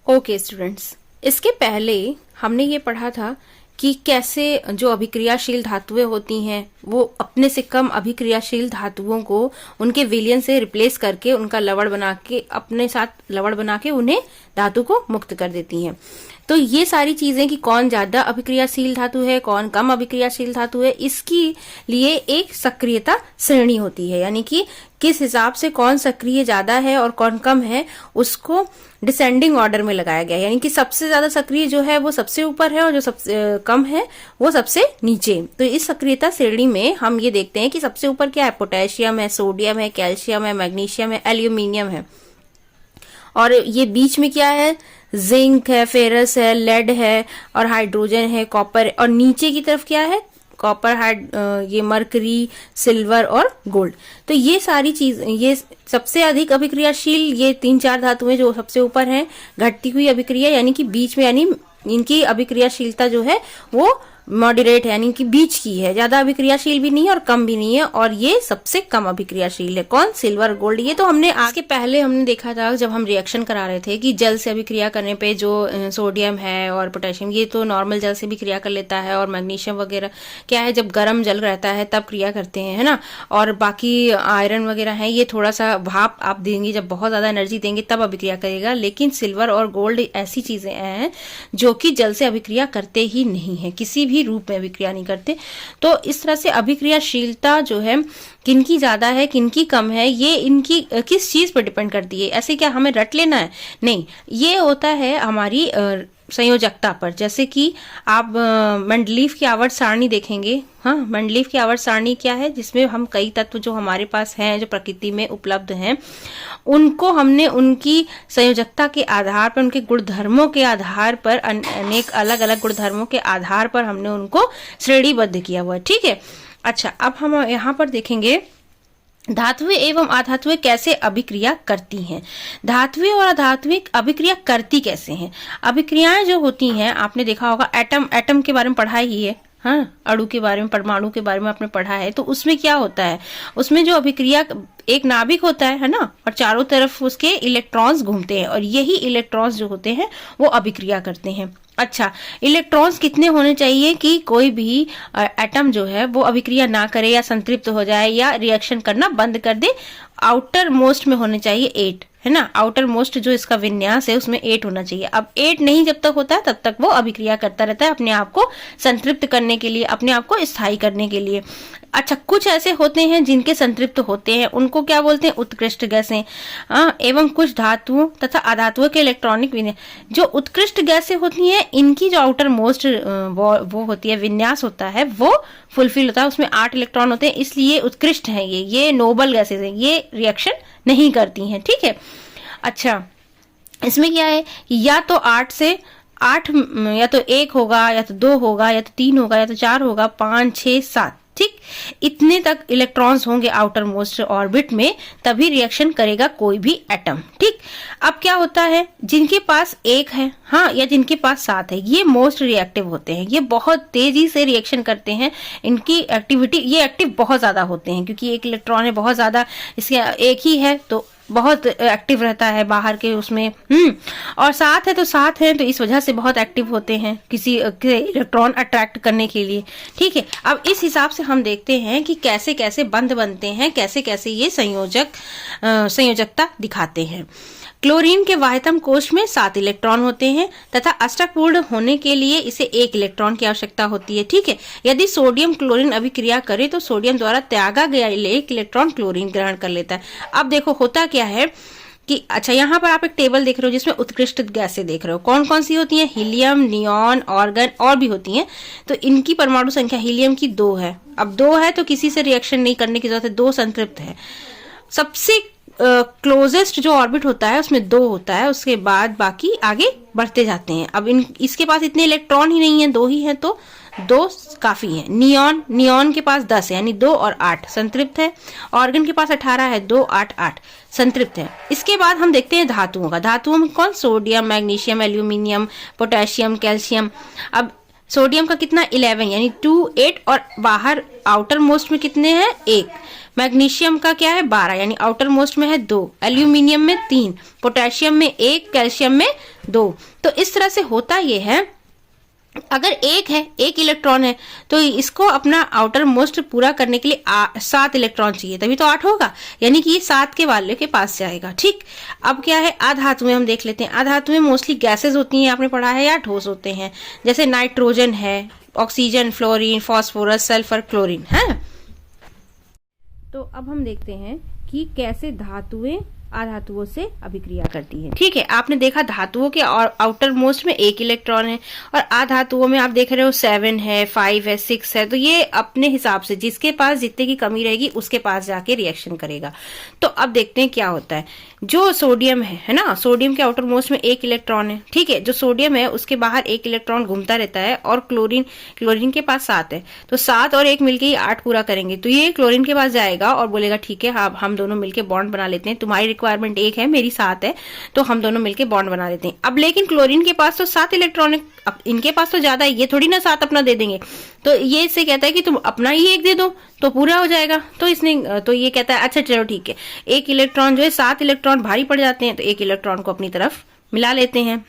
Okay students, इसके पहले हमने ये पढ़ा था कि कैसे जो अभिक्रियाशील धातुएं होती हैं वो अपने से कम अभिक्रियाशील धातुओं को उनके विलयन से रिप्लेस करके उनका लवण बना के अपने साथ लवण बना के उन्हें धातु को मुक्त कर देती हैं। तो ये सारी चीजें कि कौन ज्यादा अभिक्रियाशील धातु है, कौन कम अभिक्रियाशील धातु है, इसकी लिए एक सक्रियता श्रेणी होती है, यानी कि किस हिसाब से कौन सक्रिय ज्यादा है और कौन कम है उसको डिसेंडिंग ऑर्डर में लगाया गया है। यानी कि सबसे ज्यादा सक्रिय जो है वो सबसे ऊपर है और जो सबसे कम है वो सबसे नीचे। तो इस सक्रियता श्रेणी में हम ये देखते हैं कि सबसे ऊपर क्या है, पोटेशियम है, सोडियम है, कैल्शियम है, मैग्नीशियम है, एल्यूमिनियम है। और ये बीच में क्या है, जिंक है, फेरस है, लेड है और हाइड्रोजन है, कॉपर है। और नीचे की तरफ क्या है, कॉपर, ये मरकरी, सिल्वर और गोल्ड। तो ये सारी चीज, ये सबसे अधिक अभिक्रियाशील ये 3-4 धातुएं जो सबसे ऊपर हैं, घटती हुई अभिक्रिया यानी कि बीच में, यानी इनकी अभिक्रियाशीलता जो है वो मॉडरेट है, यानी कि बीच की है, ज्यादा अभिक्रियाशील भी नहीं है और कम भी नहीं है। और ये सबसे कम अभिक्रियाशील है कौन, सिल्वर, गोल्ड। ये तो हमने आगे पहले हमने देखा था जब हम रिएक्शन करा रहे थे कि जल से अभिक्रिया करने पे जो सोडियम है और पोटेशियम ये तो नॉर्मल जल से भी क्रिया कर लेता है, और मैग्नीशियम वगैरह क्या है जब गर्म जल रहता है तब क्रिया करते हैं, है ना। और बाकी आयरन वगैरह है ये थोड़ा सा भाप आप देंगे, जब बहुत ज्यादा एनर्जी देंगे तब अभिक्रिया करेगा। लेकिन सिल्वर और गोल्ड ऐसी चीजें हैं जो कि जल से अभिक्रिया करते ही नहीं है, किसी भी रूप में अभिक्रिया नहीं करते। तो इस तरह से अभिक्रियाशीलता जो है किनकी ज्यादा है किनकी कम है, ये इनकी किस चीज पर डिपेंड करती है। ऐसे क्या हमें रट लेना है, नहीं, ये होता है हमारी संयोजकता पर। जैसे कि आप मेंडलीव की आवर्त सारणी देखेंगे। हाँ, मेंडलीव की आवर्त सारणी क्या है, जिसमें हम कई तत्व जो हमारे पास हैं, जो प्रकृति में उपलब्ध हैं, उनको हमने उनकी संयोजकता के आधार पर, उनके गुणधर्मों के आधार पर, अनेक अलग अलग गुणधर्मों के आधार पर हमने उनको श्रेणीबद्ध किया हुआ है। ठीक है। अच्छा, अब हम यहाँ पर देखेंगे धातुएं एवं अधातुएं कैसे अभिक्रिया करती हैं। धातुएं और अधातुएं अभिक्रिया करती कैसे हैं। अभिक्रियाएं जो होती हैं, आपने देखा होगा एटम के बारे में पढ़ा ही है, हाँ, अणु के बारे में, परमाणु के बारे में आपने पढ़ा है। तो उसमें क्या होता है, उसमें जो अभिक्रिया, एक नाभिक होता है ना, और चारों तरफ उसके इलेक्ट्रॉन्स घूमते हैं, और यही इलेक्ट्रॉन्स जो होते हैं वो अभिक्रिया करते हैं। अच्छा, इलेक्ट्रॉन्स कितने होने चाहिए कि कोई भी एटम जो है वो अभिक्रिया ना करे या संतृप्त हो जाए या रिएक्शन करना बंद कर दे। आउटर मोस्ट में होने चाहिए 8, है ना। आउटर मोस्ट जो इसका विन्यास है उसमें 8 होना चाहिए। अब 8 नहीं जब तक होता है तब तक वो अभिक्रिया करता रहता है, अपने आप को संतृप्त करने के लिए, अपने आप को स्थायी करने के लिए। अच्छा, कुछ ऐसे होते हैं जिनके संतृप्त होते हैं, उनको क्या बोलते हैं, उत्कृष्ट गैसें। एवं कुछ धातुओं तथा अधातुओं के इलेक्ट्रॉनिक विन्यास, जो उत्कृष्ट गैसें होती हैं, इनकी जो आउटर मोस्ट वो होती है, विन्यास होता है, वो फुलफिल होता है, उसमें 8 इलेक्ट्रॉन होते हैं, इसलिए उत्कृष्ट है ये नोबल गैसें हैं, ये रिएक्शन नहीं करती हैं। ठीक है। अच्छा, इसमें क्या है, या तो 8 से 8, या तो 1 होगा, या तो 2 होगा, या तो 3 होगा, या तो 4 होगा, 5, 6, 7, ठीक, इतने तक इलेक्ट्रॉन्स होंगे आउटर मोस्ट ऑर्बिट में, तभी रिएक्शन करेगा कोई भी एटम। ठीक। अब क्या होता है, जिनके पास 1 है, हाँ, या जिनके पास 7 है, ये मोस्ट रिएक्टिव होते हैं, ये बहुत तेजी से रिएक्शन करते हैं, इनकी एक्टिविटी, ये एक्टिव बहुत ज्यादा होते हैं, क्योंकि एक इलेक्ट्रॉन है बहुत ज्यादा, इसके एक ही है तो बहुत एक्टिव रहता है बाहर के उसमें, और 7 है तो इस वजह से बहुत एक्टिव होते हैं किसी इलेक्ट्रॉन अट्रैक्ट करने के लिए। ठीक है। अब इस हिसाब से हम देखते हैं कि कैसे कैसे बंध बनते हैं, कैसे कैसे ये संयोजकता दिखाते हैं। क्लोरीन के वाह्यतम कोश में 7 इलेक्ट्रॉन होते हैं तथा अष्टक पूर्ण होने के लिए इसे 1 इलेक्ट्रॉन की आवश्यकता होती है। ठीक है। यदि सोडियम क्लोरीन अभिक्रिया करे तो सोडियम द्वारा त्यागा गया 1 इलेक्ट्रॉन क्लोरीन ग्रहण कर लेता है। अब देखो होता क्या है कि, अच्छा, यहाँ पर आप एक टेबल देख रहे हो जिसमें उत्कृष्ट गैसें देख रहे हो, कौन कौन सी होती हैं, हीलियम, नियॉन, ऑर्गन और भी होती हैं। तो इनकी परमाणु संख्या हीलियम की 2 है। अब 2 है तो किसी से रिएक्शन नहीं करने की जरूरत है, 2 संतृप्त है। सबसे क्लोजेस्ट जो ऑर्बिट होता है उसमें 2 होता है, उसके बाद बाकी आगे बढ़ते जाते हैं। अब इसके पास इतने इलेक्ट्रॉन ही नहीं है, 2 ही हैं, तो 2 काफी है। नियॉन के पास 10 है, यानी 2 और 8 संतृप्त है। ऑर्गन के पास 18 है, 2, 8, 8 संतृप्त है। इसके बाद हम देखते हैं धातुओं का। धातुओं में कौन, sodium, magnesium, aluminium, potassium, calcium. अब सोडियम का कितना, 11, यानी 2, 8, और बाहर आउटर मोस्ट में कितने हैं, 1। मैग्नीशियम का क्या है 12, यानी आउटर मोस्ट में है 2, एल्यूमिनियम में 3, पोटेशियम में 1, कैल्शियम में 2। तो इस तरह से होता ये है, अगर एक इलेक्ट्रॉन है तो इसको अपना आउटर मोस्ट पूरा करने के लिए 7 इलेक्ट्रॉन चाहिए, तभी तो 8 होगा, यानी कि ये 7 के वाले के पास जाएगा। ठीक, अब क्या है अधातु में हम देख लेते हैं। अधातु में मोस्टली गैसेस होती हैं, आपने पढ़ा है, या ठोस होते हैं, जैसे नाइट्रोजन है, oxygen, fluorine, phosphorus, sulphur, chlorine है। तो अब हम देखते हैं कि कैसे धातुएं अधातुओं से अभिक्रिया करती है। ठीक है, आपने देखा धातुओं के और आउटर मोस्ट में 1 इलेक्ट्रॉन है, और अधातुओं में आप देख रहे हो 7 है, 5 है, 6 है। तो ये अपने हिसाब से जिसके पास जितने की कमी रहेगी उसके पास जाके रिएक्शन करेगा। तो अब देखते हैं क्या होता है। जो सोडियम है ना, सोडियम के आउटर मोस्ट में 1 इलेक्ट्रॉन है। ठीक है, जो सोडियम है उसके बाहर 1 इलेक्ट्रॉन घूमता रहता है, और क्लोरीन के पास 7 है। तो 7 और 1 मिलके ही 8 पूरा करेंगे। तो ये क्लोरीन के पास जाएगा और बोलेगा ठीक है, हाँ हम दोनों मिलके बॉन्ड बना लेते हैं, तुम्हारी रिक्वायरमेंट 1 है, मेरी 7 है, तो हम दोनों मिलके बॉन्ड बना लेते हैं। अब लेकिन क्लोरीन के पास तो 7 इलेक्ट्रॉन है, अब इनके पास तो ज्यादा है, ये थोड़ी ना 7 अपना दे देंगे। तो ये इससे कहता है कि तुम अपना ही 1 दे दो तो पूरा हो जाएगा। तो ये कहता है अच्छा चलो ठीक है, 1 इलेक्ट्रॉन जो है, 7 इलेक्ट्रॉन भारी पड़ जाते हैं, तो 1 इलेक्ट्रॉन को अपनी तरफ मिला लेते हैं।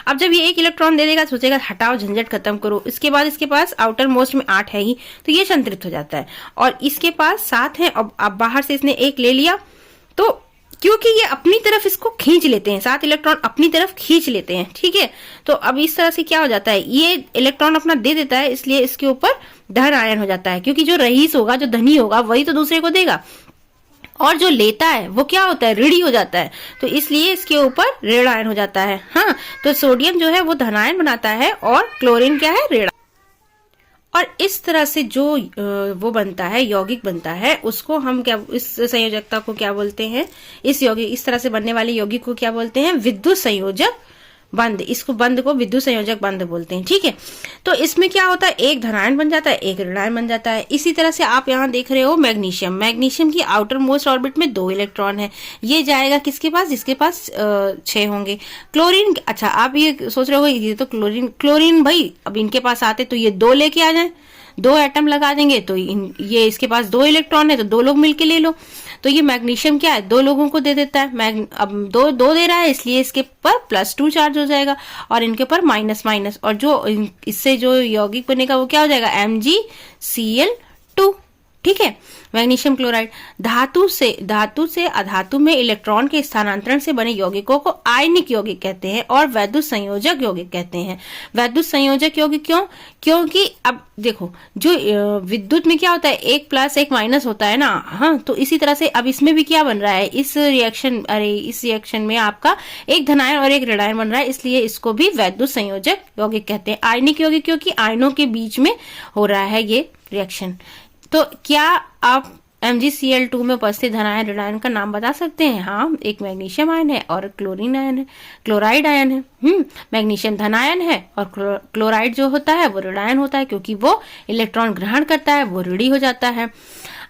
अब जब ये 1 इलेक्ट्रॉन दे देगा, सोचेगा हटाओ झंझट खत्म करो। इसके बाद इसके पास आउटर मोस्ट में 8 है ही, तो ये संतृप्त हो जाता है, और इसके पास 7 है। अब बाहर से इसने 1 ले लिया, तो क्योंकि ये अपनी तरफ इसको खींच लेते हैं, 7 इलेक्ट्रॉन अपनी तरफ खींच लेते हैं। ठीक है, तो अब इस तरह से क्या हो जाता है, ये इलेक्ट्रॉन अपना दे देता है, इसलिए इसके ऊपर धन आयन हो जाता है, क्योंकि जो रईस होगा, जो धनी होगा, वही तो दूसरे को देगा, और जो लेता है वो क्या होता है, ऋणी हो जाता है, तो इसलिए इसके ऊपर ऋण आयन हो जाता है। हाँ, तो सोडियम जो है वो धनायन बनाता है, और क्लोरीन क्या है, ऋण। और इस तरह से जो वो बनता है, यौगिक बनता है, उसको हम क्या, इस संयोजकता को क्या बोलते हैं, इस तरह से बनने वाले यौगिक को क्या बोलते हैं, विद्युत संयोजक बंध। इसको बंध को विद्युत संयोजक बंध बोलते हैं। ठीक है, तो इसमें क्या होता है, एक धनायन बन जाता है, एक ऋणायन बन जाता है। इसी तरह से आप यहाँ देख रहे हो मैग्नीशियम की आउटर मोस्ट ऑर्बिट में 2 इलेक्ट्रॉन है, ये जाएगा किसके पास, जिसके पास 6 होंगे। क्लोरीन, अच्छा आप ये सोच रहे हो ये तो क्लोरीन भाई अब इनके पास आते तो ये 2 लेके आ जाए, 2 एटम लगा देंगे, तो ये इसके पास 2 इलेक्ट्रॉन है, तो 2 लोग मिलके ले लो। तो ये मैग्नीशियम क्या है, 2 लोगों को दे देता है, अब 2 दे रहा है, इसलिए इसके पर +2 चार्ज हो जाएगा, और इनके ऊपर माइनस, और जो इससे जो यौगिक बनेगा वो क्या हो जाएगा, MgCl2। ठीक है, मैग्नीशियम क्लोराइड। धातु से अधातु में इलेक्ट्रॉन के स्थानांतरण से बने यौगिकों को आयनिक यौगिक कहते हैं, और वैद्युत संयोजक यौगिक कहते हैं। वैद्युत संयोजक यौगिक क्यों, क्योंकि अब देखो जो विद्युत में क्या होता है, 1 प्लस 1 माइनस होता है ना। हाँ, तो इसी तरह से अब इसमें भी क्या बन रहा है, इस रिएक्शन में आपका एक धनायन और एक ऋणायन बन रहा है, इसलिए इसको भी वैद्युत संयोजक यौगिक कहते हैं। आयनिक यौगिक क्योंकि आयनों के बीच में हो रहा है ये रिएक्शन। तो क्या आप MgCl2 में उपस्थित धनायन ऋणायन का नाम बता सकते हैं? हाँ, एक मैग्नीशियम आयन है और क्लोरीन आयन है, क्लोराइड आयन है। मैग्नीशियम धनायन है और क्लोराइड जो होता है वो ऋणायन होता है, क्योंकि वो इलेक्ट्रॉन ग्रहण करता है, वो ऋणी हो जाता है।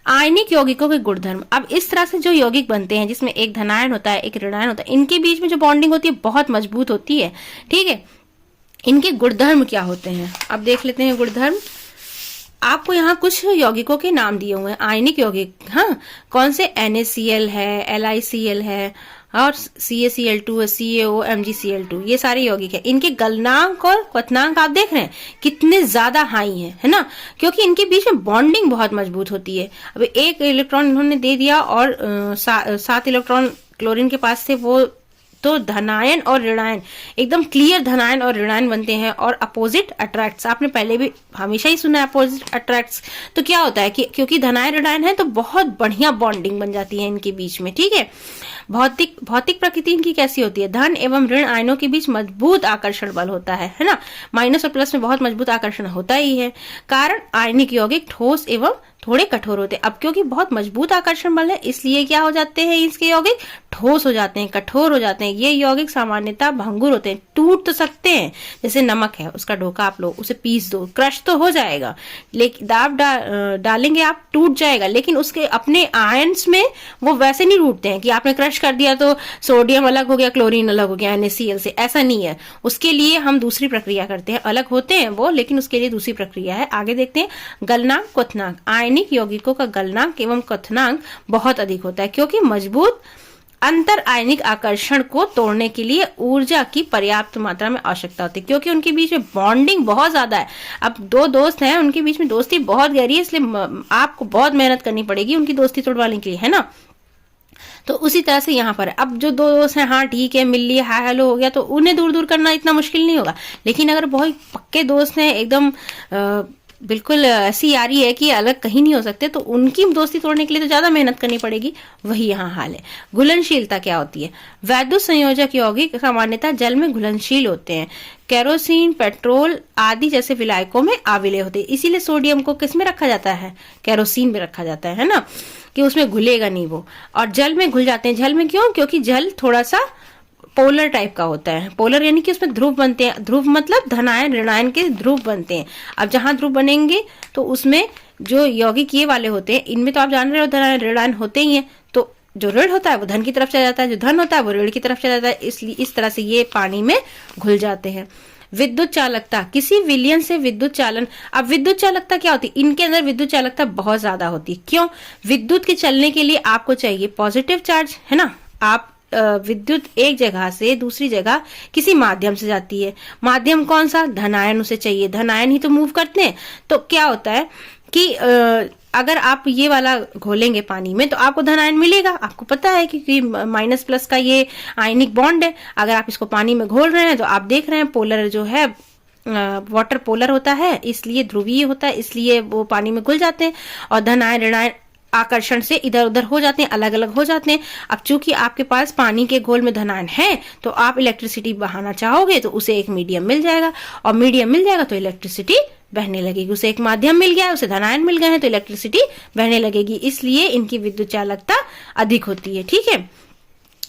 आयनिक यौगिकों के गुणधर्म। अब इस तरह से जो यौगिक बनते हैं जिसमें एक धनायन होता है, एक ऋणायन होता है, इनके बीच में जो बॉन्डिंग होती है बहुत मजबूत होती है। ठीक है, इनके गुणधर्म क्या होते हैं अब देख लेते हैं। गुणधर्म आपको यहाँ कुछ यौगिकों के नाम दिए हुए हैं, आयनिक यौगिक। हाँ, कौन से, NaCl है, LiCl है, और CaCl2 है, CaO, MgCl2, ये सारे यौगिक है। इनके गलनांक और क्वथनांक आप देख रहे हैं कितने ज्यादा हाई है ना, क्योंकि इनके बीच में बॉन्डिंग बहुत मजबूत होती है। अब 1 इलेक्ट्रॉन इन्होंने दे दिया और 7 इलेक्ट्रॉन क्लोरीन के पास थे, वो तो धनायन और ऋणायन एकदम क्लियर धनायन और ऋणायन बनते हैं, और अपोजिट अट्रैक्ट्स। आपने पहले भी हमेशा ही सुना है अपोजिट अट्रैक्ट्स। तो क्या होता है कि क्योंकि धनायन ऋणायन है तो बहुत बढ़िया बॉन्डिंग बन जाती है इनके बीच में। ठीक है, भौतिक प्रकृति इनकी कैसी होती है, धन एवं ऋण आयनों के बीच मजबूत आकर्षण बल होता है ना, माइनस और प्लस में बहुत मजबूत आकर्षण होता ही है। कारण आयनिक यौगिक ठोस एवं थोड़े कठोर होते हैं। अब क्योंकि बहुत मजबूत आकर्षण बल है, इसलिए क्या हो जाते हैं, इसके यौगिक ठोस हो जाते हैं, कठोर हो जाते हैं। ये यौगिक सामान्यतः भंगुर होते हैं, टूट तो सकते हैं, जैसे नमक है, उसका ढोका आप लो, उसे पीस दो, क्रश तो हो जाएगा, लेकिन दाब डालेंगे आप, टूट जाएगा, लेकिन उसके अपने आयन्स में वो वैसे नहीं टूटते हैं कि आपने क्रश कर दिया तो सोडियम अलग हो गया, क्लोरीन अलग हो गया NaCl से, ऐसा नहीं है। उसके लिए हम दूसरी प्रक्रिया करते हैं, अलग होते हैं वो, लेकिन उसके लिए दूसरी प्रक्रिया है। आगे देखते हैं गलनांक क्वथनांक। आयनिक यौगिकों का गलनांक एवं क्वथनांक बहुत अधिक होता है, क्योंकि मजबूत अंतर आयनिक आकर्षण को तोड़ने के लिए ऊर्जा की पर्याप्त मात्रा में आवश्यकता होती है, क्योंकि उनके बीच में बॉन्डिंग बहुत ज्यादा है। अब दो दोस्त हैं, उनके बीच में दोस्ती बहुत गहरी है, इसलिए आपको बहुत मेहनत करनी पड़ेगी उनकी दोस्ती तोड़वाने के लिए, है ना। तो उसी तरह से यहाँ पर अब जो दो दोस्त हैं, हाँ ठीक है, मिल लिए, हाय हेलो हो गया, तो उन्हें दूर दूर करना इतना मुश्किल नहीं होगा। लेकिन अगर बहुत पक्के दोस्त हैं, एकदम बिल्कुल ऐसी यारी है कि अलग कहीं नहीं हो सकते, तो उनकी दोस्ती तोड़ने के लिए तो ज्यादा मेहनत करनी पड़ेगी। वही यहाँ हाल है। घुलनशीलता क्या होती है? वैद्युत संयोजक यौगिक सामान्यतः जल में घुलनशील होते हैं। केरोसिन, पेट्रोल आदि जैसे विलायकों में आविले होते हैं, इसीलिए सोडियम को किस में रखा जाता है? केरोसिन में रखा जाता है ना, कि उसमें घुलेगा नहीं वो। और जल में घुल जाते हैं। जल में क्यों? क्योंकि जल थोड़ा सा पोलर टाइप का होता है। पोलर यानी कि उसमें ध्रुव बनते हैं। ध्रुव मतलब धनायन ऋणायन के ध्रुव बनते हैं। अब जहां ध्रुव बनेंगे तो उसमें जो यौगिक ये वाले होते हैं, इनमें तो आप जान रहे हो धनायन ऋणायन होते ही हैं। तो जो ऋण होता है वो धन की तरफ चला जाता है, जो धन होता है वो ऋण की तरफ चला जाता है। इसलिए इस तरह से ये पानी में घुल जाते हैं। विद्युत चालकता, किसी विलयन से विद्युत चालन। अब विद्युत चालकता क्या होती है? इनके अंदर विद्युत चालकता बहुत ज्यादा होती है। क्यों? विद्युत के चलने के लिए आपको चाहिए पॉजिटिव चार्ज, है ना। आप विद्युत एक जगह से दूसरी जगह किसी माध्यम से जाती है। माध्यम कौन सा? धनायन उसे चाहिए, धनायन ही तो मूव करते हैं। तो क्या होता है कि अगर आप ये वाला घोलेंगे पानी में तो आपको धनायन मिलेगा। आपको पता है क्योंकि माइनस प्लस का ये आयनिक बॉन्ड है। अगर आप इसको पानी में घोल रहे हैं तो आप देख रहे हैं पोलर जो है वाटर पोलर होता है, इसलिए ध्रुवीय होता है, इसलिए वो पानी में घुल जाते हैं। और धनायन ऋणायन आकर्षण से इधर उधर हो जाते हैं, अलग अलग हो जाते हैं। अब चूंकि आपके पास पानी के घोल में धनायन है तो आप इलेक्ट्रिसिटी बहाना चाहोगे तो उसे एक मीडियम मिल जाएगा, और मीडियम मिल जाएगा तो इलेक्ट्रिसिटी बहने लगेगी। उसे एक माध्यम मिल गया है, उसे धनायन मिल गए हैं तो इलेक्ट्रिसिटी बहने लगेगी। इसलिए इनकी विद्युत चालकता अधिक होती है। ठीक है।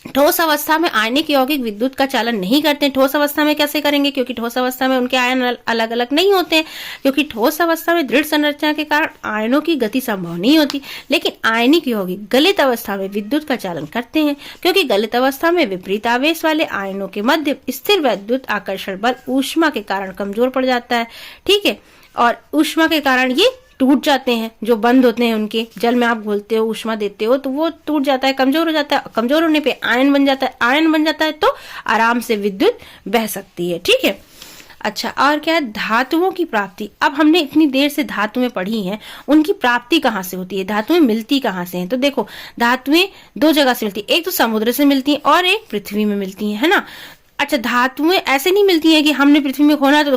ठोस अवस्था में आयनिक यौगिक विद्युत का चालन नहीं करते। ठोस अवस्था में कैसे करेंगे? क्योंकि ठोस अवस्था में उनके आयन अलग अलग नहीं होते हैं, क्योंकि ठोस अवस्था में दृढ़ संरचना के कारण आयनों की गति संभव नहीं होती। लेकिन आयनिक यौगिक गलित अवस्था में विद्युत का चालन करते हैं, क्योंकि गलित अवस्था में विपरीत आवेश वाले आयनों के मध्य स्थिर वैद्युत आकर्षण बल ऊष्मा के कारण कमजोर पड़ जाता है। ठीक है। और ऊष्मा के कारण ये टूट जाते हैं, जो बंद होते हैं उनके। जल में आप घोलते हो, ऊष्मा देते हो तो वो टूट जाता है, कमजोर हो जाता है। कमजोर होने पे आयन बन जाता है। आयन बन जाता है तो आराम से विद्युत बह सकती है। ठीक है। अच्छा, और क्या है? धातुओं की प्राप्ति। अब हमने इतनी देर से धातुएं पढ़ी हैं, उनकी प्राप्ति कहाँ से होती है? धातुएं मिलती कहाँ से हैं? तो देखो, धातुएं दो जगह से मिलती है। एक तो समुद्र से मिलती हैं और एक पृथ्वी में मिलती हैं, है ना। अच्छा, धातुएं ऐसे नहीं मिलती हैं कि हमने पृथ्वी में खोना तो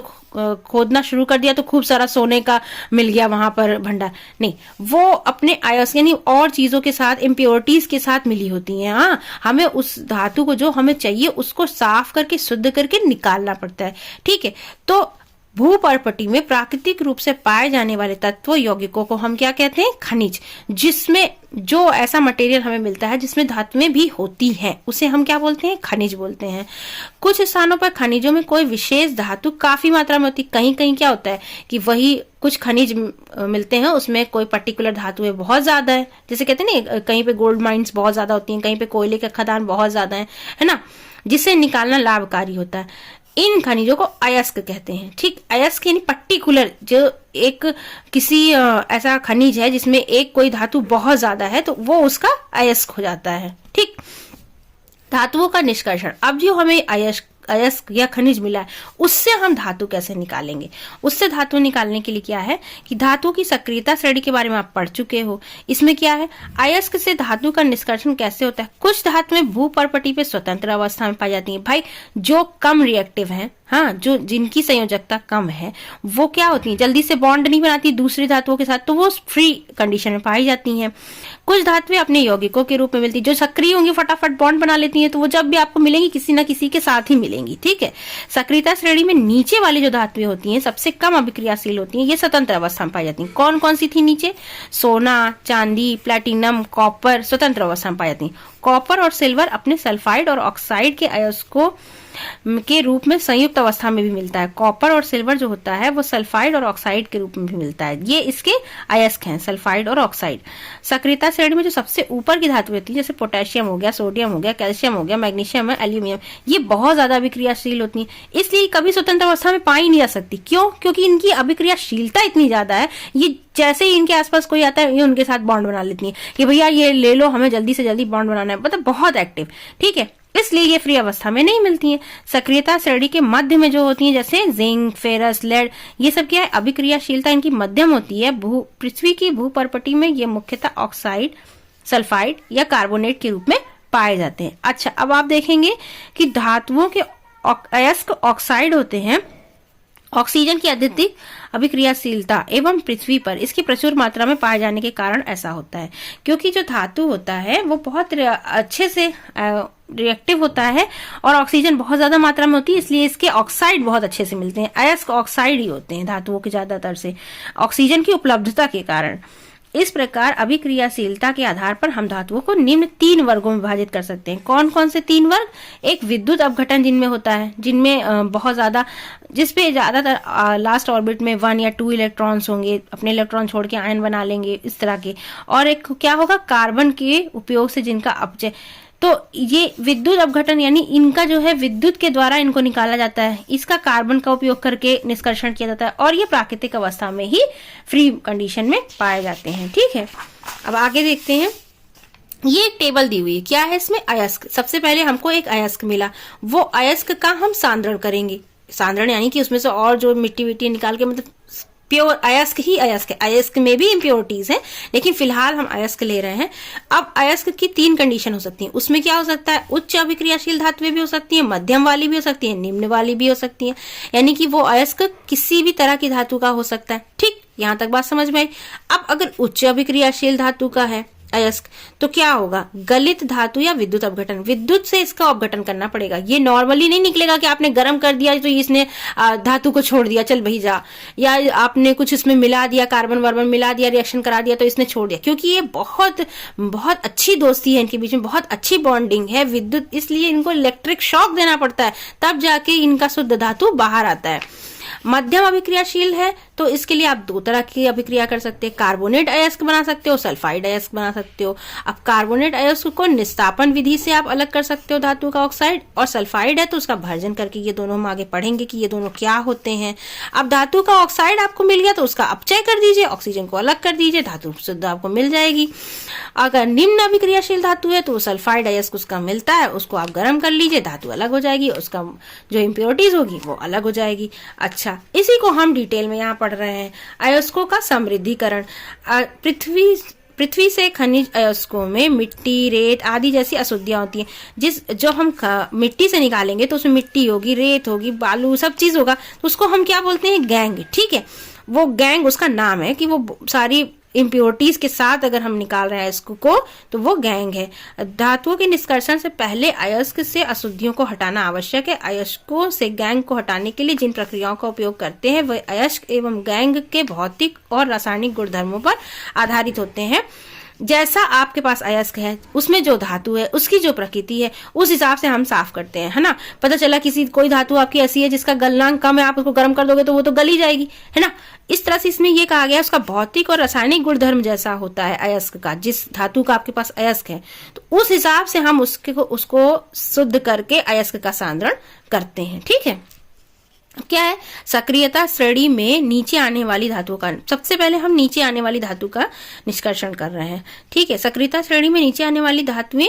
खोदना शुरू कर दिया तो खूब सारा सोने का मिल गया वहां पर भंडार। नहीं, वो अपने आयस यानी और चीजों के साथ, इम्प्योरिटीज के साथ मिली होती हैं। हाँ, हमें उस धातु को जो हमें चाहिए उसको साफ करके शुद्ध करके निकालना पड़ता है। ठीक है। तो भूपर्पटी में प्राकृतिक रूप से पाए जाने वाले तत्व यौगिकों को हम क्या कहते हैं? खनिज। जिसमें जो ऐसा मटेरियल हमें मिलता है जिसमें धातुएं भी होती हैं उसे हम क्या बोलते हैं? खनिज बोलते हैं। कुछ स्थानों पर खनिजों में कोई विशेष धातु काफी मात्रा में होती है। कहीं कहीं क्या होता है कि वही कुछ खनिज मिलते हैं, उसमें कोई पर्टिकुलर धातुएं बहुत ज्यादा है। जैसे कहते हैं ना, कहीं पे गोल्ड माइंस बहुत ज्यादा होती हैं, कहीं पे कोयले के खदान बहुत ज्यादा है ना, जिसे निकालना लाभकारी होता है। इन खनिजों को अयस्क कहते हैं। ठीक, अयस्क यानी पर्टिकुलर, जो एक किसी ऐसा खनिज है जिसमें एक कोई धातु बहुत ज्यादा है तो वो उसका अयस्क हो जाता है। ठीक। धातुओं का निष्कर्षण। अब जो हमें अयस्क या खनिज मिला है उससे हम धातु कैसे निकालेंगे? उससे धातु निकालने के लिए क्या है कि धातु की सक्रियता श्रेणी के बारे में आप पढ़ चुके हो। इसमें क्या है, अयस्क से धातु का निष्कर्षण कैसे होता है। कुछ धातुएं भूपर्पटी पे स्वतंत्र अवस्था में पाई जाती हैं। भाई, जो कम रिएक्टिव है, हाँ, जो जिनकी संयोजकता कम है, वो क्या होती है, जल्दी से बॉन्ड नहीं बनाती दूसरी धातुओं के साथ, तो वो फ्री कंडीशन में पाई जाती हैं। कुछ धातुएं अपने यौगिकों के रूप में मिलती है, जो सक्रिय होंगी फटाफट बॉन्ड बना लेती हैं, तो वो जब भी आपको मिलेंगी किसी न किसी के साथ ही मिलेंगी। ठीक है। सक्रियता श्रेणी में नीचे वाली जो धातुएं होती हैं सबसे कम अभिक्रियाशील होती हैं, ये स्वतंत्र अवस्था में पाई जाती हैं। कौन कौन सी थी नीचे? सोना, चांदी, प्लेटिनम, कॉपर स्वतंत्र अवस्था में पाई जाती हैं। कॉपर और सिल्वर अपने सल्फाइड और ऑक्साइड के अयस्कों के रूप में संयुक्त अवस्था में भी मिलता है। कॉपर और सिल्वर जो होता है वो सल्फाइड और ऑक्साइड के रूप में भी मिलता है। ये इसके अयस्क हैं, सल्फाइड और ऑक्साइड। सक्रियता श्रेणी में जो सबसे ऊपर की धातु होती है, जैसे पोटेशियम हो गया, सोडियम हो गया, कैल्शियम हो गया, मैग्नीशियम है, एल्यूमिनियम, ये बहुत ज्यादा अभिक्रियाशील होती है, इसलिए कभी स्वतंत्र अवस्था में पाई नहीं जा सकती। क्यों? क्योंकि इनकी अभिक्रियाशीलता इतनी ज्यादा है, ये जैसे ही इनके आसपास कोई आता है ये उनके साथ बॉन्ड बना लेती है कि भैया ये ले लो, हमें जल्दी से जल्दी बॉन्ड बनाना है, मतलब बहुत एक्टिव। ठीक है, इसलिए ये फ्री अवस्था में नहीं मिलती हैं। सक्रियता श्रेणी के मध्य में जो होती हैं, जैसे जिंक, फेरस, लेड, ये सब क्या है, अभिक्रियाशीलता इनकी मध्यम होती है। पृथ्वी की भूपर्पटी में ये मुख्यतः ऑक्साइड, सल्फाइड या कार्बोनेट के रूप में पाए जाते हैं। अच्छा, अब आप देखेंगे कि धातुओं के अयस्क ऑक्साइड होते हैं। ऑक्सीजन की अत्यधिक अभिक्रियाशीलता एवं पृथ्वी पर इसकी प्रचुर मात्रा में पाए जाने के कारण ऐसा होता है, क्योंकि जो धातु होता है वो बहुत अच्छे से रिएक्टिव होता है और ऑक्सीजन बहुत ज्यादा मात्रा में होती है, इसलिए इसके ऑक्साइड बहुत अच्छे से मिलते हैं। अयस्क ऑक्साइड ही होते हैं धातुओं के ज्यादातर से, ऑक्सीजन की उपलब्धता के कारण। इस प्रकार अभिक्रियाशीलता के आधार पर हम धातुओं को निम्न 3 वर्गों में विभाजित कर सकते हैं। कौन कौन से 3 वर्ग? एक, विद्युत अपघटन जिनमें होता है, जिनमें बहुत ज्यादा, जिसपे ज्यादातर लास्ट ऑर्बिट में 1 या 2 इलेक्ट्रॉन्स होंगे, अपने इलेक्ट्रॉन छोड़ के आयन बना लेंगे, इस तरह के। और एक क्या होगा, कार्बन के उपयोग से जिनका अपचय। तो ये विद्युत अपघटन यानी इनका जो है विद्युत के द्वारा इनको निकाला जाता है, इसका कार्बन का उपयोग करके निष्कर्षण किया जाता है, और ये प्राकृतिक अवस्था में ही फ्री कंडीशन में पाए जाते हैं। ठीक है, अब आगे देखते हैं। ये एक टेबल दी हुई है, क्या है इसमें? अयस्क। सबसे पहले हमको एक अयस्क मिला, वो अयस्क का हम सांद्रण करेंगे। सांद्रण यानी कि उसमें से और जो मिट्टी विट्टी निकाल के, मतलब प्योर अयस्क ही अयस्क है। अयस्क में भी इम्प्योरिटीज है, लेकिन फिलहाल हम अयस्क ले रहे हैं। अब अयस्क की 3 कंडीशन हो सकती हैं। उसमें क्या हो सकता है, उच्च अभिक्रियाशील धातुएं भी हो सकती हैं, मध्यम वाली भी हो सकती है, निम्न वाली भी हो सकती है। यानी कि वो अयस्क किसी भी तरह की धातु का हो सकता है। ठीक, यहां तक बात समझ में आई। अब अगर उच्च अभिक्रियाशील धातु का है अयस्क, तो क्या होगा, गलित धातु या विद्युत अपघटन। विद्युत से इसका अपघटन करना पड़ेगा। ये नॉर्मली नहीं निकलेगा कि आपने गर्म कर दिया तो इसने धातु को छोड़ दिया, चल भाई जा, या आपने कुछ इसमें मिला दिया, कार्बन वार्बन मिला दिया, रिएक्शन करा दिया तो इसने छोड़ दिया। क्योंकि ये बहुत बहुत अच्छी दोस्ती है इनके बीच में, बहुत अच्छी बॉन्डिंग है विद्युत, इसलिए इनको इलेक्ट्रिक शॉक देना पड़ता है, तब जाके इनका शुद्ध धातु बाहर आता है। मध्यम अभिक्रियाशील है तो इसके लिए आप 2 तरह की अभिक्रिया कर सकते हैं। कार्बोनेट अयस्क बना सकते हो, सल्फाइड अयस्क बना सकते हो। अब कार्बोनेट अयस्क को निस्तापन विधि से आप अलग कर सकते हो धातु का ऑक्साइड, और सल्फाइड है तो उसका भर्जन करके। ये दोनों हम आगे पढ़ेंगे कि ये दोनों क्या होते हैं। अब धातु का ऑक्साइड आपको मिल गया तो उसका अपचय कर दीजिए, ऑक्सीजन को अलग कर दीजिए, धातु शुद्ध आपको मिल जाएगी। अगर निम्न अभिक्रियाशील धातु है तो सल्फाइड अयस्क उसका मिलता है, उसको आप गर्म कर लीजिए, धातु अलग हो जाएगी, उसका जो इम्प्योरिटीज होगी वो अलग हो जाएगी। अच्छा, इसी को हम डिटेल में यहाँ पढ़ रहे हैं। अयस्कों का समृद्धिकरण। पृथ्वी से खनिज अयस्कों में मिट्टी, रेत आदि जैसी अशुद्धियां होती हैं। जो हम मिट्टी से निकालेंगे तो उसमें मिट्टी होगी, रेत होगी, बालू, सब चीज होगा, तो उसको हम क्या बोलते हैं, गैंग। ठीक है, वो गैंग उसका नाम है कि वो सारी इम्प्योरिटीज के साथ अगर हम निकाल रहे हैं अयस्क को तो वो गैंग है। धातुओं के निष्कर्षण से पहले अयस्क से अशुद्धियों को हटाना आवश्यक है। अयस्कों से गैंग को हटाने के लिए जिन प्रक्रियाओं का उपयोग करते हैं वे अयस्क एवं गैंग के भौतिक और रासायनिक गुणधर्मों पर आधारित होते हैं। जैसा आपके पास अयस्क है उसमें जो धातु है उसकी जो प्रकृति है उस हिसाब से हम साफ करते हैं, है ना। पता चला कोई धातु आपकी ऐसी है जिसका गलनांक कम है, आप उसको गर्म कर दोगे तो वो तो गल ही जाएगी, है ना। इस तरह से इसमें ये कहा गया है उसका भौतिक और रासायनिक गुणधर्म जैसा होता है अयस्क का। जिस धातु का आपके पास अयस्क है तो उस हिसाब से हम उसको शुद्ध करके अयस्क का सांद्रण करते हैं। ठीक है, क्या है, सक्रियता श्रेणी में नीचे आने वाली धातुओं का। सबसे पहले हम नीचे आने वाली धातु का निष्कर्षण कर रहे हैं। ठीक है, सक्रियता श्रेणी में नीचे आने वाली धातुएं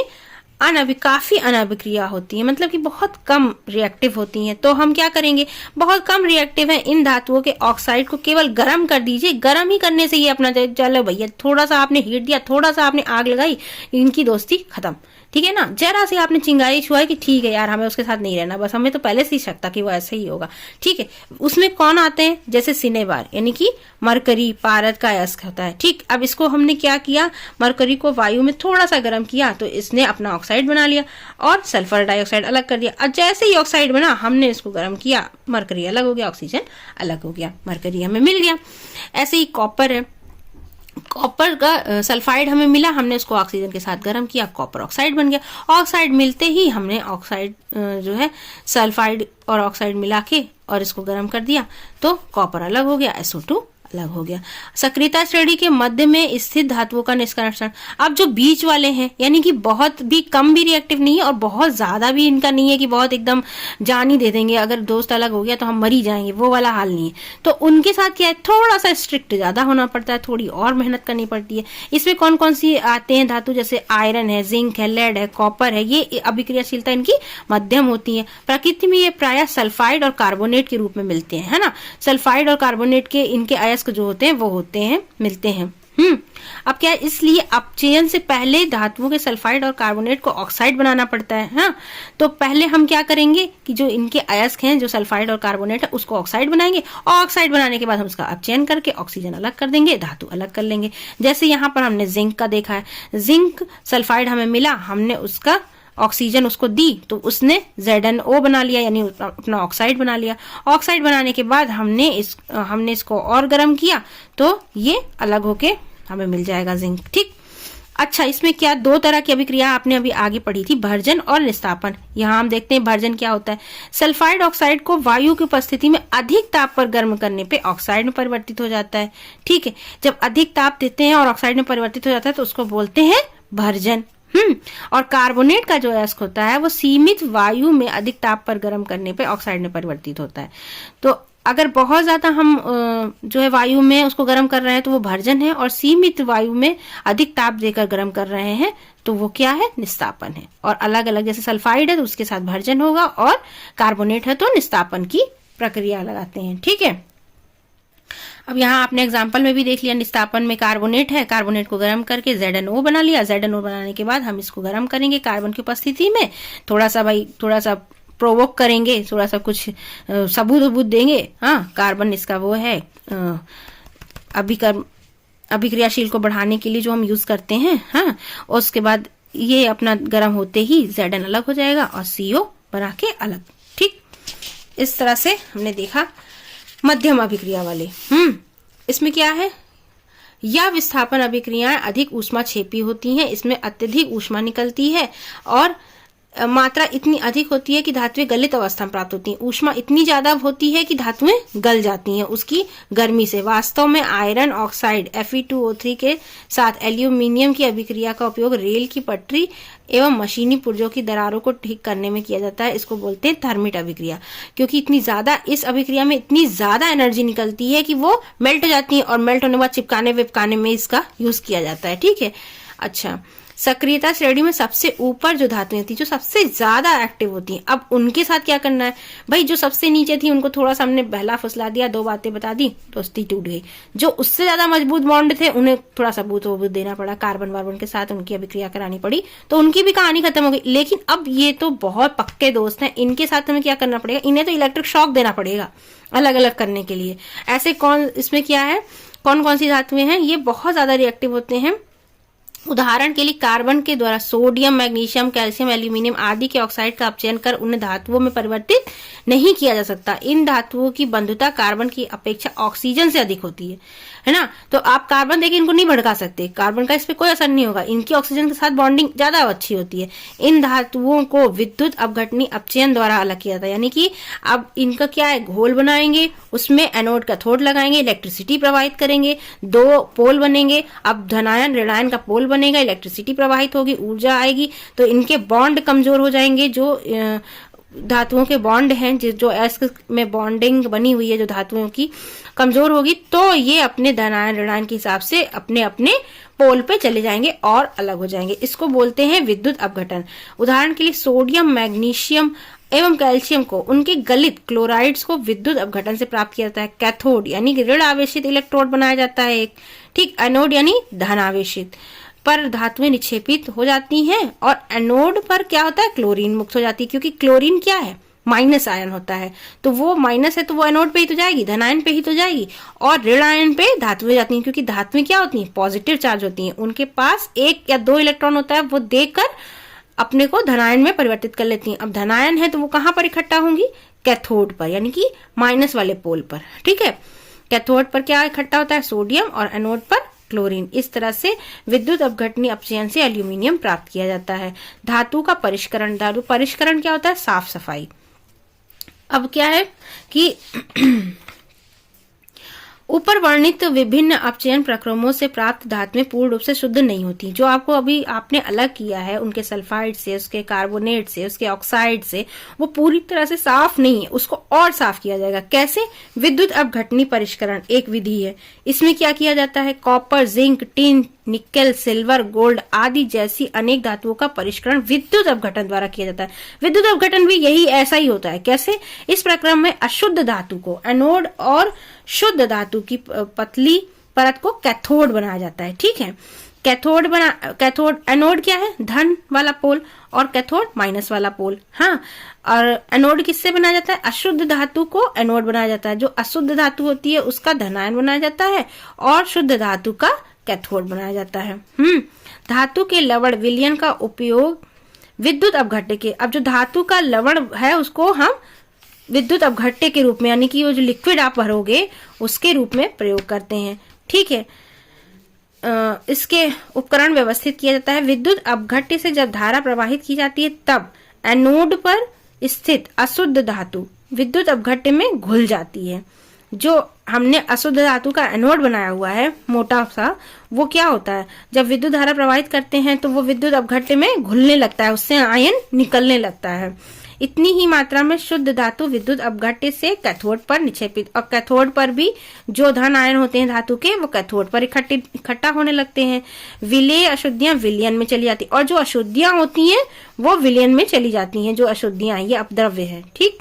काफी अनाभिक्रिया होती है, मतलब कि बहुत कम रिएक्टिव होती हैं। तो हम क्या करेंगे, बहुत कम रिएक्टिव है इन धातुओं के ऑक्साइड को केवल गर्म कर दीजिए। गर्म ही करने से ये अपना, चलो भैया थोड़ा सा आपने हीट दिया, थोड़ा सा आपने आग लगाई, इनकी दोस्ती खत्म। ठीक है ना, जरा से आपने चिंगारी छुआई कि ठीक है यार हमें उसके साथ नहीं रहना, बस हमें तो पहले से ही शक था कि वो ऐसे ही होगा। ठीक है, उसमें कौन आते हैं, जैसे सिनेबार यानी कि मरकरी, पारद का अयस्क होता है। ठीक, अब इसको हमने क्या किया, मरकरी को वायु में थोड़ा सा गर्म किया तो इसने अपना ऑक्साइड बना लिया और सल्फर डाइऑक्साइड अलग कर दिया। और जैसे ही ऑक्साइड बना हमने इसको गर्म किया, मरकरी अलग हो गया, ऑक्सीजन अलग हो गया, मरकरी हमें मिल गया। ऐसे ही कॉपर है, कॉपर का सल्फाइड हमें मिला, हमने उसको ऑक्सीजन के साथ गर्म किया, कॉपर ऑक्साइड बन गया। ऑक्साइड मिलते ही हमने ऑक्साइड जो है सल्फाइड और ऑक्साइड मिला के और इसको गर्म कर दिया, तो कॉपर अलग हो गया, SO2 अलग हो गया। सक्रियता श्रेणी के मध्य में स्थित धातुओं का निष्कर्षण। अब जो बीच वाले हैं, यानी कि बहुत भी कम भी रिएक्टिव नहीं है और बहुत ज्यादा भी इनका नहीं है कि बहुत एकदम जान ही दे देंगे, अगर दोस्त अलग हो गया तो हम मर ही जाएंगे, वो वाला हाल नहीं है। तो उनके साथ क्या है, थोड़ा सा स्ट्रिक्ट ज्यादा होना पड़ता है, थोड़ी और मेहनत करनी पड़ती है। इसमें कौन कौन सी आते हैं धातु, जैसे आयरन है, जिंक है, लेड है, कॉपर है, ये अभिक्रियाशीलता इनकी मध्यम होती है। प्रकृति में ये प्रायः सल्फाइड और कार्बोनेट के रूप में मिलते हैं, है ना। सल्फाइड और कार्बोनेट के इनके अयस्क जो होते हैं वो होते हैं, मिलते हैं। अब क्या है, इसलिए अपचयन से पहले धातुओं के सल्फाइड और कार्बोनेट को ऑक्साइड बनाना पड़ता है। हाँ, तो पहले हम क्या करेंगे कि जो इनके अयस्क हैं, जो सल्फाइड और कार्बोनेट है, उसको ऑक्साइड बनाएंगे, और ऑक्साइड बनाने के बाद हम उसका अपचयन करके ऑक्सीजन अलग कर देंगे, धातु अलग कर लेंगे। जैसे यहाँ पर हमने जिंक का देखा है, जिंक सल्फाइड हमें मिला, हमने उसका ऑक्सीजन उसको दी तो उसने ZnO बना लिया, यानी अपना ऑक्साइड बना लिया। ऑक्साइड बनाने के बाद हमने इसको और गर्म किया तो ये अलग होके हमें मिल जाएगा जिंक। ठीक, अच्छा, इसमें क्या दो तरह की अभिक्रिया आपने अभी आगे पढ़ी थी, भर्जन और निस्तापन। यहाँ हम देखते हैं भर्जन क्या होता है। सल्फाइड ऑक्साइड को वायु की उपस्थिति में अधिक ताप पर गर्म करने पे ऑक्साइड में परिवर्तित हो जाता है। ठीक है, जब अधिक ताप देते हैं और ऑक्साइड में परिवर्तित हो जाता है तो उसको बोलते हैं भर्जन। और कार्बोनेट का जो अयस्क होता है वो सीमित वायु में अधिक ताप पर गर्म करने पे ऑक्साइड में परिवर्तित होता है। तो अगर बहुत ज्यादा हम जो है वायु में उसको गर्म कर रहे हैं तो वो भर्जन है, और सीमित वायु में अधिक ताप देकर गर्म कर रहे हैं तो वो क्या है, निस्तापन है। और अलग अलग, जैसे सल्फाइड है तो उसके साथ भर्जन होगा, और कार्बोनेट है तो निस्तापन की प्रक्रिया लगाते हैं। ठीक है, अब यहाँ आपने एग्जाम्पल में भी देख लिया, निस्तापन में कार्बोनेट है, कार्बोनेट को गर्म करके ZnO बना लिया। ZnO बनाने के बाद हम इसको गर्म करेंगे कार्बन की उपस्थिति में, थोड़ा सा प्रोवोक करेंगे, थोड़ा सा कुछ सबूत देंगे। हाँ, कार्बन इसका वो है अभिक्रियाशील को बढ़ाने के लिए जो हम यूज करते हैं। हाँ, और उसके बाद ये अपना गर्म होते ही Zn अलग हो जाएगा और CO बना के अलग। ठीक, इस तरह से हमने देखा मध्यम अभिक्रिया वाले। इसमें क्या है, यह विस्थापन अभिक्रियाएं अधिक ऊष्माक्षेपी होती हैं, इसमें अत्यधिक ऊष्मा निकलती है और मात्रा इतनी अधिक होती है कि धातुएं गलित अवस्था में प्राप्त होती हैं। ऊष्मा इतनी ज्यादा होती है कि धातुएं गल जाती हैं उसकी गर्मी से। वास्तव में आयरन ऑक्साइड Fe2O3 के साथ एल्यूमिनियम की अभिक्रिया का उपयोग रेल की पटरी एवं मशीनी पुर्जों की दरारों को ठीक करने में किया जाता है। इसको बोलते हैं थर्मिट अभिक्रिया, क्योंकि इस अभिक्रिया में इतनी ज्यादा एनर्जी निकलती है कि वो मेल्ट हो जाती है, और मेल्ट होने के बाद चिपकाने विपकाने में इसका यूज किया जाता है। ठीक है, अच्छा, सक्रियता श्रेणी में सबसे ऊपर जो धातुएं थी, जो सबसे ज्यादा एक्टिव होती हैं, अब उनके साथ क्या करना है भाई। जो सबसे नीचे थी उनको थोड़ा सा हमने बहला फुसला दिया, दो बातें बता दी, दोस्ती टूट गई। जो उससे ज्यादा मजबूत बॉन्ड थे उन्हें थोड़ा सबूत देना पड़ा, कार्बन वार्बन के साथ उनकी अभिक्रिया करानी पड़ी, तो उनकी भी कहानी खत्म हो गई। लेकिन अब ये तो बहुत पक्के दोस्त हैं, इनके साथ हमें क्या करना पड़ेगा, इन्हें तो इलेक्ट्रिक शॉक देना पड़ेगा अलग अलग करने के लिए। ऐसे इसमें क्या है, कौन कौन सी धातुएं हैं, ये बहुत ज्यादा रिएक्टिव होते हैं। उदाहरण के लिए कार्बन के द्वारा सोडियम, मैग्नीशियम, कैल्शियम, एल्यूमिनियम आदि के ऑक्साइड का अपचयन कर उन्हें धातुओं में परिवर्तित नहीं किया जा सकता। इन धातुओं की बंधुता कार्बन की अपेक्षा ऑक्सीजन से अधिक होती है ना। तो आप कार्बन देखिए, इनको नहीं भड़का सकते, कार्बन का इस पे कोई असर नहीं होगा, इनकी ऑक्सीजन के साथ बॉन्डिंग ज्यादा अच्छी होती है। इन धातुओं को विद्युत अपघटनी अपचयन द्वारा अलग किया जाता है, यानी कि अब इनका क्या है, घोल बनाएंगे, उसमें एनोड का थोड़ लगाएंगे, इलेक्ट्रिसिटी प्रवाहित करेंगे, दो पोल बनेंगे। अब धनायन ऋणायन का पोल बनेगा, इलेक्ट्रिसिटी प्रवाहित होगी, ऊर्जा आएगी, तो इनके बॉन्ड कमजोर हो जाएंगे। जो धातुओं के बॉन्ड हैं, जो अयस्क में बॉन्डिंग बनी हुई है जो धातुओं की, कमजोर होगी, तो ये अपने धनायन ऋणायन के हिसाब से अपने अपने पोल पे चले जाएंगे और अलग हो जाएंगे। इसको बोलते हैं विद्युत अपघटन। उदाहरण के लिए सोडियम, मैग्नीशियम एवं कैल्शियम को उनके गलित क्लोराइड्स को विद्युत अपघटन से प्राप्त किया जाता है। कैथोड यानी ऋण आवेशित इलेक्ट्रोड बनाया जाता है एक, ठीक। एनोड यानी धन आवेशित पर धातुएं निक्षेपित हो जाती हैं, और एनोड पर क्या होता है, क्लोरीन मुक्त हो जाती है, क्योंकि क्लोरीन क्या है, माइनस आयन होता है, तो वो माइनस है तो वो एनोड पे ही तो जाएगी, धनायन पे ही तो जाएगी, और ऋण आयन पे धातुएं जाती हैं, क्योंकि धातुएं क्या होती हैं, पॉजिटिव चार्ज होती हैं, उनके पास एक या दो इलेक्ट्रॉन होता है, वो देकर अपने को धनायन में परिवर्तित कर लेती हैं। अब धनायन है तो वो कहां पर इकट्ठा होंगी, कैथोड पर, यानी कि माइनस वाले पोल पर, ठीक है। कैथोड पर क्या इकट्ठा होता है, सोडियम, और एनोड पर क्लोरीन। इस तरह से विद्युत अपघटनीय अपचयन से एल्यूमिनियम प्राप्त किया जाता है। धातु का परिष्करण, धातु परिष्करण क्या होता है? साफ सफाई। अब क्या है कि ऊपर वर्णित विभिन्न अपचयन प्रक्रमों से प्राप्त धातुएं पूर्ण रूप से शुद्ध नहीं होती। जो आपको अभी आपने अलग किया है उनके सल्फाइड से, उसके कार्बोनेट से, उसके ऑक्साइड से, वो पूरी तरह से साफ नहीं है, उसको और साफ किया जाएगा। कैसे? विद्युत अपघटनीय परिष्करण एक विधि है। इसमें क्या किया जाता है? Copper, zinc, tin, nickel, silver, gold आदि जैसी अनेक धातुओं का परिष्करण विद्युत अपघटन द्वारा किया जाता है। विद्युत अपघटन भी यही ऐसा ही होता है। कैसे? इस प्रक्रम में अशुद्ध धातु को एनोड और शुद्ध धातु की पतली परत को कैथोड बनाया जाता है। ठीक है, कैथोड एनोड क्या है? धन वाला पोल और कैथोड माइनस वाला पोल। हाँ, और एनोड किससे बनाया जाता है? अशुद्ध धातु को एनोड बनाया जाता है। जो अशुद्ध धातु होती है उसका धनायन बनाया जाता है और शुद्ध धातु का कैथोड बनाया जाता है। धातु के लवण विलयन का उपयोग विद्युत अपघट्य के, अब जो धातु का लवण है उसको हम विद्युत अपघट्य के रूप में, यानी कि वो जो लिक्विड आप भरोगे उसके रूप में प्रयोग करते हैं। ठीक है, इसके उपकरण व्यवस्थित किया जाता है। विद्युत अपघट्य से जब धारा प्रवाहित की जाती है तब एनोड पर स्थित अशुद्ध धातु विद्युत अपघट्य में घुल जाती है। जो हमने अशुद्ध धातु का एनोड बनाया हुआ है मोटा सा, वो क्या होता है? जब विद्युत धारा प्रवाहित करते हैं तो वो विद्युत अपघट्य में घुलने लगता है, उससे आयन निकलने लगता है। इतनी ही मात्रा में शुद्ध धातु विद्युत अपघट्य से कैथोड पर निक्षेपित, और कैथोड पर भी जो धन आयन होते हैं धातु के वो कैथोड पर इकट्ठा होने लगते हैं। विलेय अशुद्धियां विलयन में चली जाती, और जो अशुद्धियां होती हैं वो विलयन में चली जाती हैं। जो अशुद्धियां ये अपद्रव्य है। ठीक,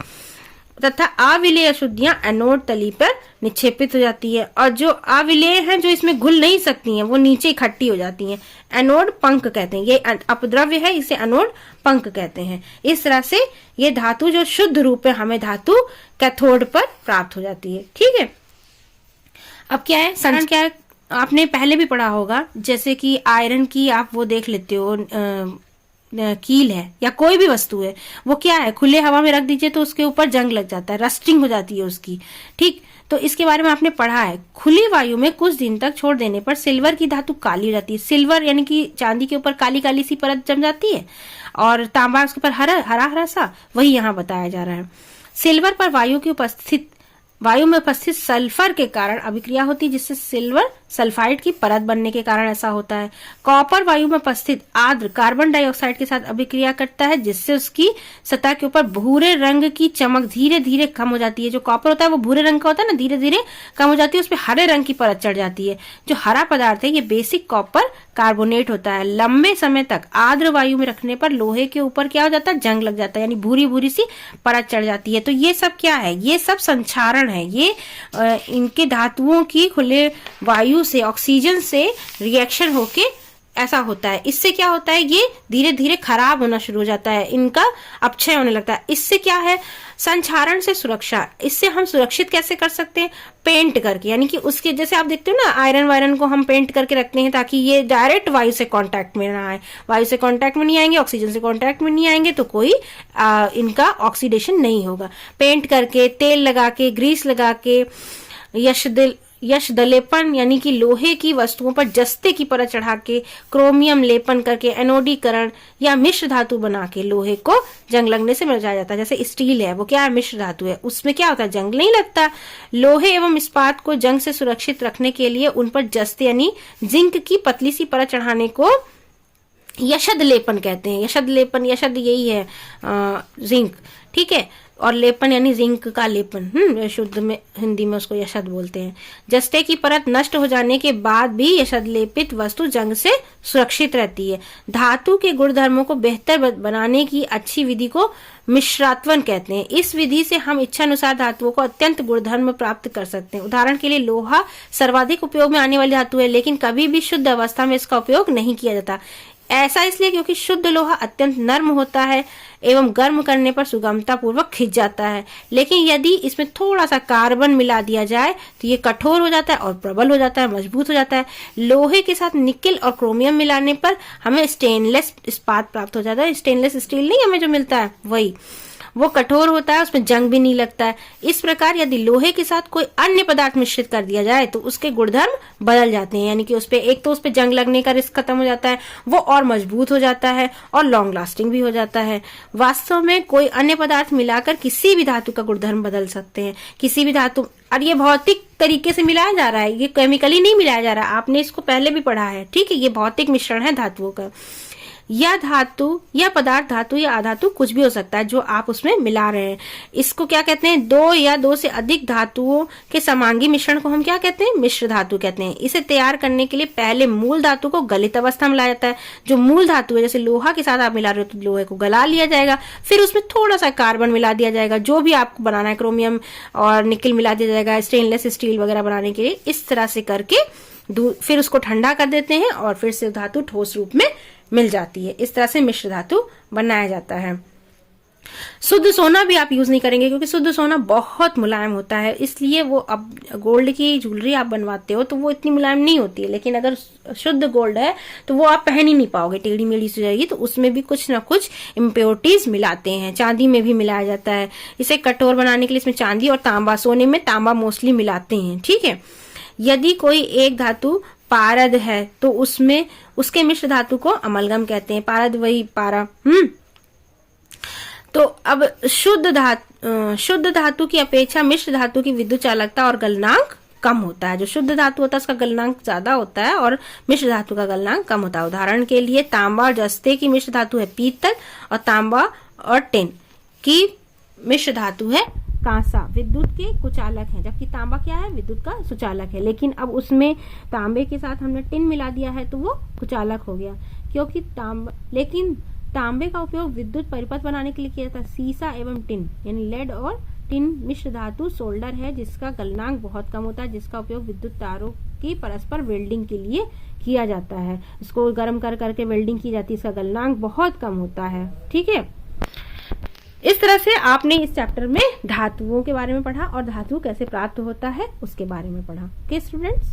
तथा अविलेय अशुद्धियां एनोड तली पर निक्षेपित हो जाती है, और जो अविलेय हैं जो इसमें घुल नहीं सकती हैं वो नीचे इकट्ठी हो जाती हैं। एनोड पंख कहते हैं। ये अपद्रव्य है, इसे एनोड पंख कहते हैं। इस तरह से ये धातु जो शुद्ध रूप है हमें धातु कैथोड पर प्राप्त हो जाती है। ठीक है, अब क्या है? सारण क्या है? आपने पहले भी पढ़ा होगा, जैसे कि आयरन की आप वो देख लेते हो, कील है या कोई भी वस्तु है, वो क्या है? खुले हवा में रख दीजिए तो उसके ऊपर जंग लग जाता है, रस्टिंग हो जाती है उसकी। ठीक, तो इसके बारे में आपने पढ़ा है। खुली वायु में कुछ दिन तक छोड़ देने पर सिल्वर की धातु काली हो जाती है। सिल्वर यानी कि चांदी के ऊपर काली काली सी परत जम जाती है, और तांबा उसके ऊपर हरा हरा सा, वही यहाँ बताया जा रहा है। सिल्वर पर वायु में उपस्थित सल्फर के कारण अभिक्रिया होती है, जिससे सिल्वर सल्फाइड की परत बनने के कारण ऐसा होता है। कॉपर वायु में उपस्थित आर्द्र कार्बन डाइऑक्साइड के साथ अभिक्रिया करता है, जिससे उसकी सतह के ऊपर भूरे रंग की चमक धीरे धीरे कम हो जाती है। जो कॉपर होता है वो भूरे रंग का होता है ना, धीरे धीरे कम हो जाती है, उस पर हरे रंग की परत चढ़ जाती है। जो हरा पदार्थ है ये बेसिक कॉपर कार्बोनेट होता है। लंबे समय तक आर्द्र वायु में रखने पर लोहे के ऊपर क्या हो जाता है? जंग लग जाता है, यानी भूरी भूरी सी परत चढ़ जाती है। तो ये सब क्या है? ये सब संक्षारण है। ये इनके धातुओं की खुले वायु से, ऑक्सीजन से रिएक्शन होके ऐसा होता है। इससे क्या होता है? ये धीरे धीरे खराब होना शुरू हो जाता है, इनका अपक्षय होने लगता है। इससे क्या है? संक्षारण से सुरक्षा। इससे हम सुरक्षित कैसे कर सकते हैं? पेंट करके, यानी कि उसके जैसे आप देखते हो ना, आयरन वायरन को हम पेंट करके रखते हैं ताकि ये डायरेक्ट वायु से कांटेक्ट में ना आए। वायु से कांटेक्ट में नहीं आएंगे, ऑक्सीजन से कांटेक्ट में नहीं आएंगे तो कोई इनका ऑक्सीडेशन नहीं होगा। पेंट करके, तेल लगा के, ग्रीस लगा के, यश लेपन यानी कि लोहे की वस्तुओं पर जस्ते की परत चढ़ा के, क्रोमियम लेपन करके, एनोडीकरण या मिश्र धातु बना के लोहे को जंग लगने से बचाया जाता है। जैसे स्टील है, वो क्या है? मिश्र धातु है, उसमें क्या होता है? जंग नहीं लगता। लोहे एवं इस्पात को जंग से सुरक्षित रखने के लिए उन पर जस्ते यानी जिंक की पतली सी परत चढ़ाने को यशद लेपन कहते हैं। यशद लेपन, यशद यही है जिंक, ठीक है, और लेपन यानी जिंक का लेपन, शुद्ध में हिंदी में उसको यशद बोलते हैं। जस्ते की परत नष्ट हो जाने के बाद भी यशद लेपित वस्तु जंग से सुरक्षित रहती है। धातु के गुणधर्मों को बेहतर बनाने की अच्छी विधि को मिश्रात्वन कहते हैं। इस विधि से हम इच्छानुसार धातुओं को अत्यंत गुणधर्म प्राप्त कर सकते हैं। उदाहरण के लिए लोहा सर्वाधिक उपयोग में आने वाली धातु है, लेकिन कभी भी शुद्ध अवस्था में इसका उपयोग नहीं किया जाता। ऐसा इसलिए क्योंकि शुद्ध लोहा अत्यंत नर्म होता है एवं गर्म करने पर सुगमता पूर्वक खिंच जाता है, लेकिन यदि इसमें थोड़ा सा कार्बन मिला दिया जाए तो ये कठोर हो जाता है और प्रबल हो जाता है, मजबूत हो जाता है। लोहे के साथ निकेल और क्रोमियम मिलाने पर हमें स्टेनलेस इस्पात प्राप्त हो जाता है। स्टेनलेस स्टील नहीं हमें जो मिलता है वही। वो कठोर होता है, उसमें जंग भी नहीं लगता है। इस प्रकार यदि लोहे के साथ कोई अन्य पदार्थ मिश्रित कर दिया जाए तो उसके गुणधर्म बदल जाते हैं, यानी कि उस पे एक तो उस पे जंग लगने का रिस्क खत्म हो जाता है, वो और मजबूत हो जाता है और लॉन्ग लास्टिंग भी हो जाता है। वास्तव में कोई अन्य पदार्थ मिलाकर किसी भी धातु का गुणधर्म बदल सकते हैं, किसी भी धातु, और ये भौतिक तरीके से मिलाया जा रहा है, ये केमिकली नहीं मिलाया जा रहा है, आपने इसको पहले भी पढ़ा है, ठीक है। ये भौतिक मिश्रण है धातुओं का। या धातु या पदार्थ, धातु या अधातु कुछ भी हो सकता है जो आप उसमें मिला रहे हैं। इसको क्या कहते हैं? दो या दो से अधिक धातुओं के समांगी मिश्रण को हम क्या कहते हैं? मिश्र धातु कहते हैं। इसे तैयार करने के लिए पहले मूल धातु को गलित अवस्था में लाया जाता है। जो मूल धातु है, जैसे लोहा के साथ आप मिला रहे हो तो लोहे को गला लिया जाएगा, फिर उसमें थोड़ा सा कार्बन मिला दिया जाएगा, जो भी आपको बनाना है, क्रोमियम और निकल मिला दिया जाएगा स्टेनलेस स्टील वगैरह बनाने के लिए। इस तरह से करके फिर उसको ठंडा कर देते हैं और फिर से धातु ठोस रूप में मिल जाती है। इस तरह से मिश्र धातु बनाया जाता है। शुद्ध सोना भी आप यूज नहीं करेंगे क्योंकि शुद्ध सोना बहुत मुलायम होता है, इसलिए वो अब गोल्ड की ज्वेलरी आप बनवाते हो तो वो इतनी मुलायम नहीं होती है। लेकिन अगर शुद्ध गोल्ड है तो वो आप पहन ही नहीं पाओगे, टेढ़ी मेढ़ी सी जाएगी। तो उसमें भी कुछ ना कुछ इम्प्योरिटीज मिलाते हैं। चांदी में भी मिलाया जाता है। इसे कठोर बनाने के लिए इसमें चांदी और तांबा, सोने में तांबा मोस्टली मिलाते हैं, ठीक है। यदि कोई एक धातु पारद है तो उसमें उसके मिश्र धातु को अमलगम कहते हैं। पारद वही पारा। तो अब शुद्ध धातु की अपेक्षा मिश्र धातु की विद्युत चालकता और गलनांक कम होता है। जो शुद्ध धातु होता है उसका गलनांक ज्यादा होता है और मिश्र धातु का गलनांक कम होता है। उदाहरण के लिए तांबा और जस्ते की मिश्र धातु है पीतल और तांबा और टिन की मिश्र धातु है कांसा, विद्युत के कुचालक है। जबकि तांबा क्या है? विद्युत का सुचालक है। लेकिन अब उसमें तांबे के साथ हमने टिन मिला दिया है तो वो कुचालक हो गया, क्योंकि तांबे का उपयोग विद्युत परिपथ बनाने के लिए किया जाता है। सीसा एवं टिन यानी लेड और टिन मिश्र धातु सोल्डर है जिसका गलनांक बहुत कम होता है, जिसका उपयोग विद्युत तारों की परस्पर वेल्डिंग के लिए किया जाता है। इसको गर्म कर करके वेल्डिंग की जाती है, इसका गलनांक बहुत कम होता है, ठीक है। इस तरह से आपने इस चैप्टर में धातुओं के बारे में पढ़ा और धातु कैसे प्राप्त होता है उसके बारे में पढ़ा। Okay students.